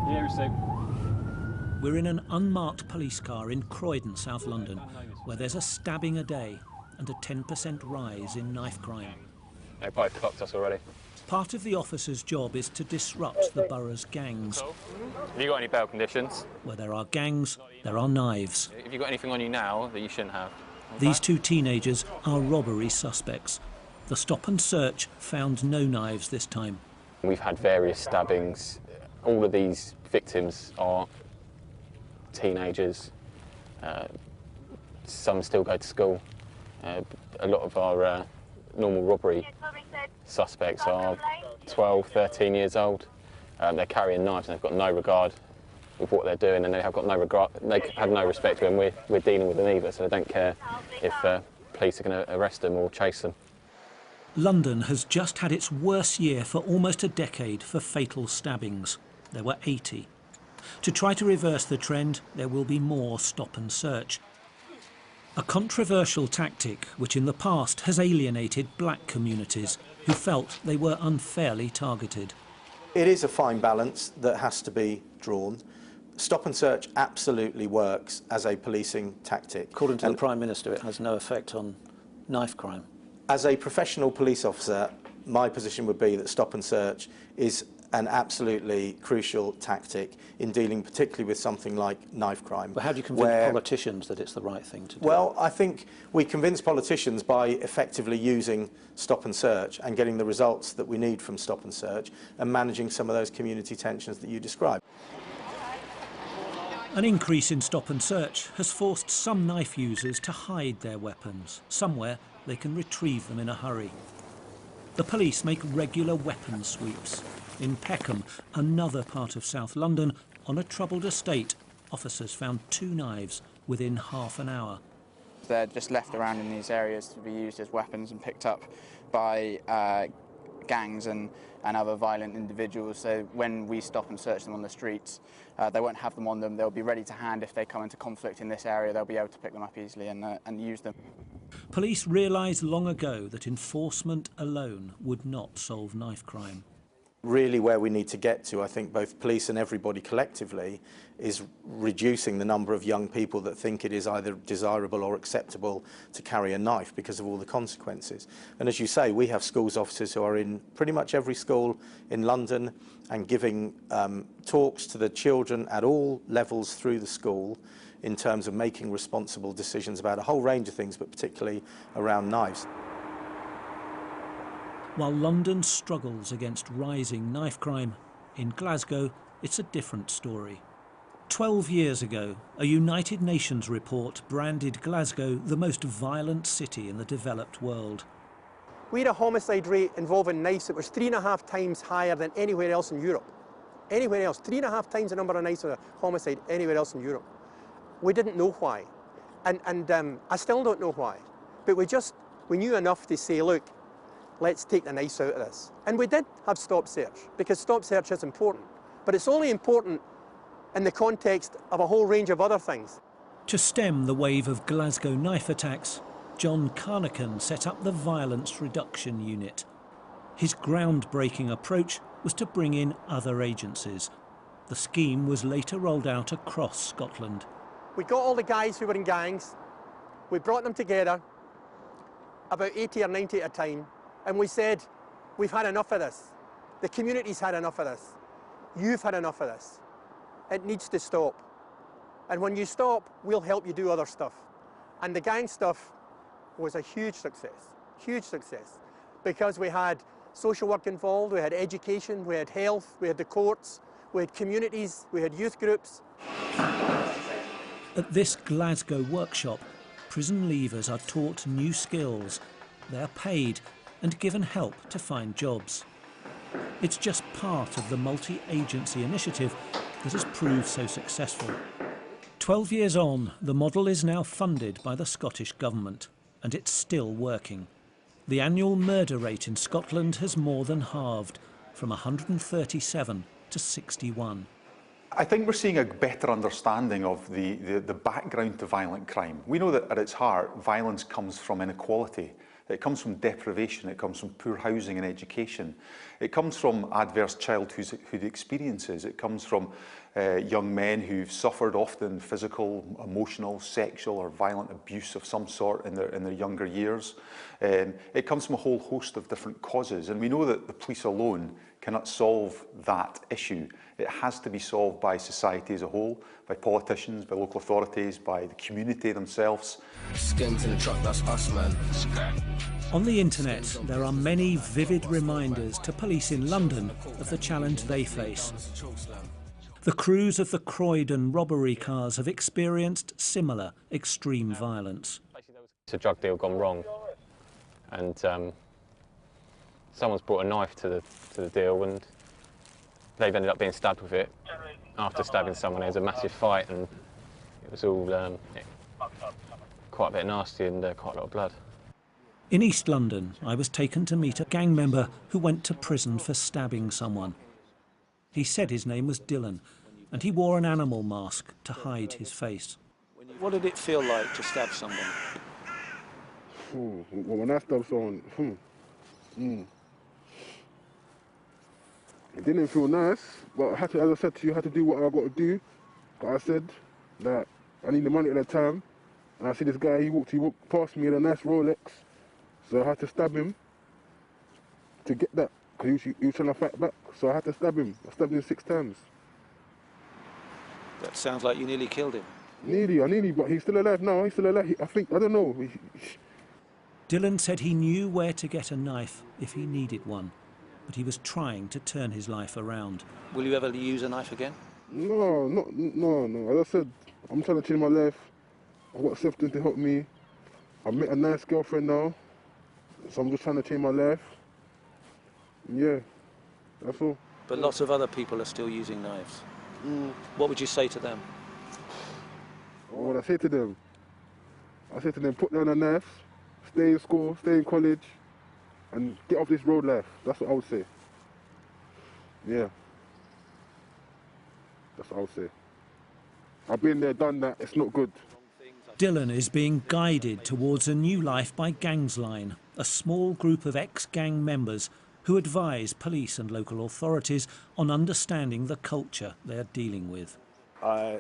Yeah, receipt. We're in an unmarked police car in Croydon, South London, where there's a stabbing a day and a 10% rise in knife crime. They both clocked us already. Part of the officer's job is to disrupt the borough's gangs. Have you got any bail conditions? Where there are gangs, there are knives. Have you got anything on you now that you shouldn't have? Okay. These two teenagers are robbery suspects. The stop and search found no knives this time. We've had various stabbings. All of these victims are teenagers. Some still go to school. A lot of our normal robbery suspects are 12, 13 years old. They're carrying knives and they've got no regard with what they're doing, and they have got no regard. They have no respect when we're dealing with them either, so they don't care if police are going to arrest them or chase them. London has just had its worst year for almost a decade for fatal stabbings. There were 80. To try to reverse the trend, there will be more stop and search. A controversial tactic which in the past has alienated black communities who felt they were unfairly targeted. It is a fine balance that has to be drawn. Stop and search absolutely works as a policing tactic. According to the Prime Minister, it has no effect on knife crime. As a professional police officer, my position would be that stop and search is an absolutely crucial tactic in dealing particularly with something like knife crime. But how do you convince politicians that it's the right thing to do? Well, I think we convince politicians by effectively using stop and search and getting the results that we need from stop and search and managing some of those community tensions that you described. An increase in stop and search has forced some knife users to hide their weapons. Somewhere they can retrieve them in a hurry. The police make regular weapon sweeps. In Peckham, another part of South London, on a troubled estate, officers found 2 knives within half an hour. They're just left around in these areas to be used as weapons and picked up by gangs and other violent individuals. So when we stop and search them on the streets, they won't have them on them. They'll be ready to hand if they come into conflict in this area. They'll be able to pick them up easily and use them. Police realised long ago that enforcement alone would not solve knife crime. Really where we need to get to, I think both police and everybody collectively, is reducing the number of young people that think it is either desirable or acceptable to carry a knife because of all the consequences. And as you say, we have schools officers who are in pretty much every school in London and giving talks to the children at all levels through the school in terms of making responsible decisions about a whole range of things, but particularly around knives. While London struggles against rising knife crime, in Glasgow it's a different story. 12 years ago, a United Nations report branded Glasgow the most violent city in the developed world. We had a homicide rate involving knives that was 3.5 times higher than anywhere else in Europe. Anywhere else, 3.5 times the number of knives of homicide anywhere else in Europe. We didn't know why, and I still don't know why, but we knew enough to say, look, let's take the knives out of this. And we did have stop search, because stop search is important, but it's only important in the context of a whole range of other things. To stem the wave of Glasgow knife attacks, John Carnacan set up the Violence Reduction Unit. His groundbreaking approach was to bring in other agencies. The scheme was later rolled out across Scotland. We got all the guys who were in gangs, we brought them together, about 80 or 90 at a time, and we said, we've had enough of this. The community's had enough of this. You've had enough of this. It needs to stop. And when you stop, we'll help you do other stuff. And the gang stuff was a huge success, because we had social work involved, we had education, we had health, we had the courts, we had communities, we had youth groups. At this Glasgow workshop, prison leavers are taught new skills. They're paid and given help to find jobs. It's just part of the multi-agency initiative that has proved so successful. 12 years on, the model is now funded by the Scottish Government, and it's still working. The annual murder rate in Scotland has more than halved, from 137 to 61. I think we're seeing a better understanding of the background to violent crime. We know that at its heart, violence comes from inequality. It comes from deprivation, it comes from poor housing and education. It comes from adverse childhood experiences. It comes from young men who've suffered often physical, emotional, sexual or violent abuse of some sort in their younger years. It comes from a whole host of different causes, and we know that the police alone cannot solve that issue. It has to be solved by society as a whole, by politicians, by local authorities, by the community themselves. Skins in the truck, that's us, man. On the internet, there are many vivid reminders to police in London of the challenge they face. The crews of the Croydon robbery cars have experienced similar extreme violence. It's a drug deal gone wrong, and someone's brought a knife to the deal, and they've ended up being stabbed with it. After stabbing someone, there was a massive fight, and it was all quite a bit nasty and quite a lot of blood. In East London, I was taken to meet a gang member who went to prison for stabbing someone. He said his name was Dylan, and he wore an animal mask to hide his face. What did it feel like to stab someone? Well, when I stabbed someone, it didn't feel nice, but as I said to you, I had to do what I got to do. But I said that I need the money at the time, and I see this guy, he walked past me in a nice Rolex, so I had to stab him to get that, because he was trying to fight back, so I had to stab him. I stabbed him 6 times. That sounds like you nearly killed him. Nearly, but he's still alive now. He's still alive. I don't know. Dylan said he knew where to get a knife if he needed one, but he was trying to turn his life around. Will you ever use a knife again? No. As I said, I'm trying to change my life. I've got something to help me. I've met a nice girlfriend now, so I'm just trying to change my life. Yeah, that's all. But lots of other people are still using knives. What would you say to them? What would I say to them? I say to them, put down a knife, stay in school, stay in college, and get off this road life. That's what I would say. Yeah. That's what I would say. I've been there, done that, it's not good. Dylan is being guided towards a new life by Gangsline, a small group of ex-gang members who advise police and local authorities on understanding the culture they're dealing with. I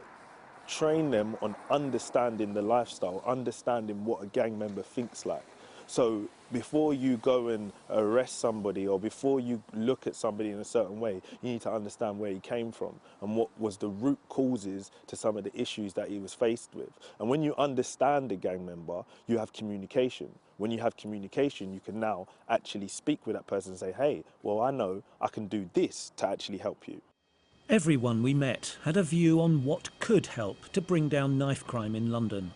train them on understanding the lifestyle, understanding what a gang member thinks like. So before you go and arrest somebody, or before you look at somebody in a certain way, you need to understand where he came from and what was the root causes to some of the issues that he was faced with. And when you understand a gang member, you have communication. When you have communication, you can now actually speak with that person and say, hey, well, I know I can do this to actually help you. Everyone we met had a view on what could help to bring down knife crime in London.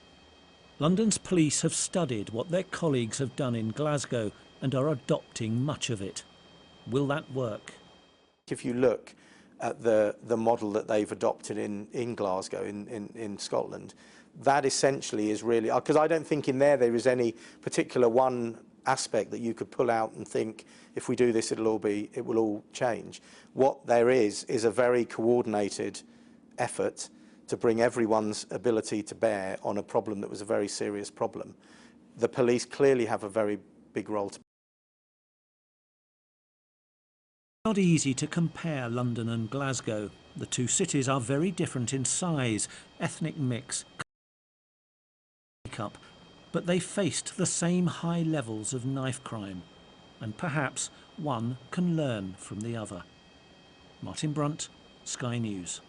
London's police have studied what their colleagues have done in Glasgow and are adopting much of it. Will that work? If you look at the model that they've adopted in Glasgow, in Scotland, that essentially is really, because I don't think in there is any particular one aspect that you could pull out and think, if we do this, it will all change. What there is a very coordinated effort to bring everyone's ability to bear on a problem that was a very serious problem. The police clearly have a very big role to play. It's not easy to compare London and Glasgow. The two cities are very different in size, ethnic mix, makeup, but they faced the same high levels of knife crime, and perhaps one can learn from the other. Martin Brunt, Sky News.